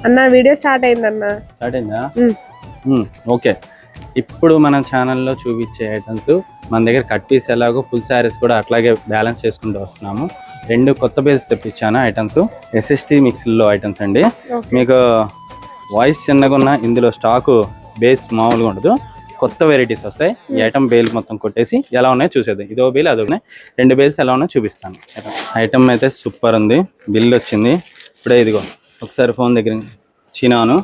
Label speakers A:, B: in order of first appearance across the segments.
A: అన్న video start అయిందన్న.
B: Start అయిందా? ఓకే. ఇప్పుడు మన ఛానల్లో చూపించే ఐటమ్స్ మన దగ్గర కట్ పీస్ ఎలాగో ఫుల్ శారీస్ కూడా అట్లాగే బ్యాలెన్స్ చేసుకుంటూ వస్తున్నాము. 2 కొత్త బేస్ తెప్పించాను ఐటమ్స్. ఎస్ఎస్టీ మిక్స్లో ఐటమ్స్ అండి. మీకు వాయిస్ చిన్నగా ఉన్న ఇందులో స్టాకు బేస్ మామూలుగా ఉండదు, కొత్త వెరైటీస్ వస్తాయి. ఈ ఐటమ్ బేల్ మొత్తం కొట్టేసి ఎలా ఉన్నాయో చూసేది. ఇదో బేల్ అదో 2 బేల్స్ ఎలా ఉన్నాయో చూపిస్తాను. ఐటమ్ అయితే సూపర్ ఉంది. బిల్ వచ్చింది ఇప్పుడే. ఇదిగో ఒకసారి ఫోన్ దగ్గర చినాను.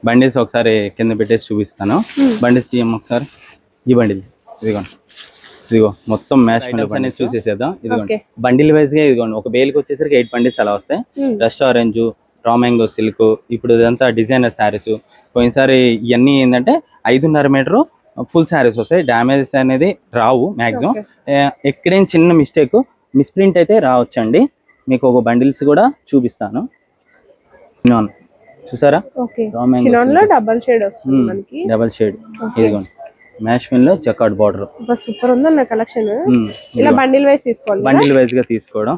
B: బండిల్స్ ఒకసారి కింద పెట్టేసి చూపిస్తాను. బండిల్స్ తీయమ్మ ఒకసారి. ఈ బండిల్ ఇదిగో మొత్తం మ్యాచ్ అనేది చూసేసేద్దాం. ఇదిగోండి బండిల్ వైజ్ గా ఇదిగోండి. ఒక బేల్కి వచ్చేసరికి 8 బండిల్స్ అలా వస్తాయి. Rust orange, raw mango silk, ఇప్పుడు ఇదంతా డిజైనర్ శారీస్. పోయినసారి ఇవన్నీ ఏంటంటే 5.5 మీటర్ ఫుల్ శారీస్ వస్తాయి. డ్యామేజెస్ అనేది రావు మ్యాక్సిమం. ఎక్కడేం చిన్న మిస్టేక్ మిస్ప్రింట్ అయితే రావచ్చండి. మీకు ఒక బండిల్స్ కూడా చూపిస్తాను. చూసారా?
A: డబల్
B: షేడ్ ఇదిగోండి. మ్యాష్మిన్ లో జకార్డ్ బార్డర్.
A: సూపర్ ఉందన్న కలెక్షన్. ఇలా బండిల్ వైజ్ తీసుకోవాలి,
B: బండిల్ వైజ్ గా తీసుకోవడం.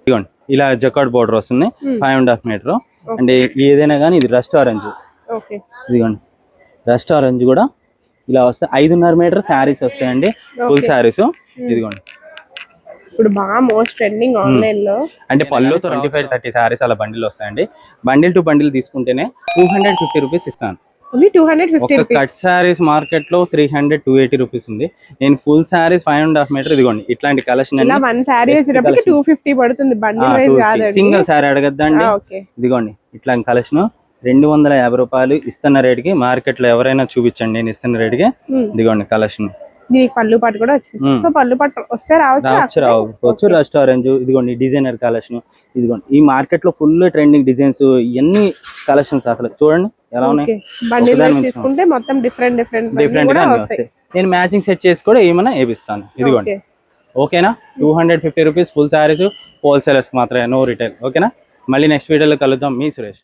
B: ఇదిగోండి ఇలా జకార్డ్ బార్డర్ వస్తుంది. 5.5 మీటర్ అంటే ఏదైనా కానీ. ఇది రస్ట్ ఆరెంజ్. ఇదిగోండి రస్ట్ ఆరెంజ్ కూడా ఇలా వస్తాయి. 5.5 మీటర్ శారీస్ వస్తాయండి, ఫుల్ శారీస్. ఇదిగోండి
A: ఇప్పుడు బాగా మోస్ట్ ట్రెండింగ్ ఆన్లైన్ లో.
B: అంటే పళ్ళుతో 25-30 శారీస్ అలా బండిల్ వస్తాయండి. బండిల్ టు బండిల్ తీసుకుంటేనే 250 రూపీస్ ఇస్తాను. కట్ శారీస్ మార్కెట్ లో 300-280 రూపీస్ ఉంది. నేను ఫుల్ శారీస్ 5.5 మీటర్. ఇదిగోండి ఇట్లాంటి కలెక్షన్ సింగిల్ శారీ అడగద్దండి. ఇదిగోండి ఇట్లాంటి కలెక్షన్ 250 రూపాయలు ఇస్తున్న రేటుకి. మార్కెట్ లో ఎవరైనా చూపించండి నేను ఇస్తున్న రేటుకి. ఇదిగోండి కలెక్షన్.
A: పళ్ళు పాటు కూడా వచ్చింది. సో పళ్ళు పాటు వస్తే
B: రావచ్చు. రస్ట్ ఆరెంజ్ ఇదిగోండి డిజైనర్ కలెక్షన్. ఇదిగోండి ఈ మార్కెట్ లో ఫుల్ ట్రెండింగ్ డిజైన్స్ ఇవన్నీ కలెక్షన్స్. అసలు చూడండి ఎలా ఉన్నాయి. డిఫరెంట్ గా వస్తాయి. నేను మ్యాచింగ్ సెట్ చేసి కూడా ఏమైనా వేపిస్తాను. ఇదిగోండి ఓకేనా? 250 రూపీస్ ఫుల్ శారీస్. హోల్సేలర్స్ మాత్రమే, నో రిటైల్. ఓకేనా? మళ్ళీ నెక్స్ట్ వీడియోలో కలుద్దాం. మీ సురేష్.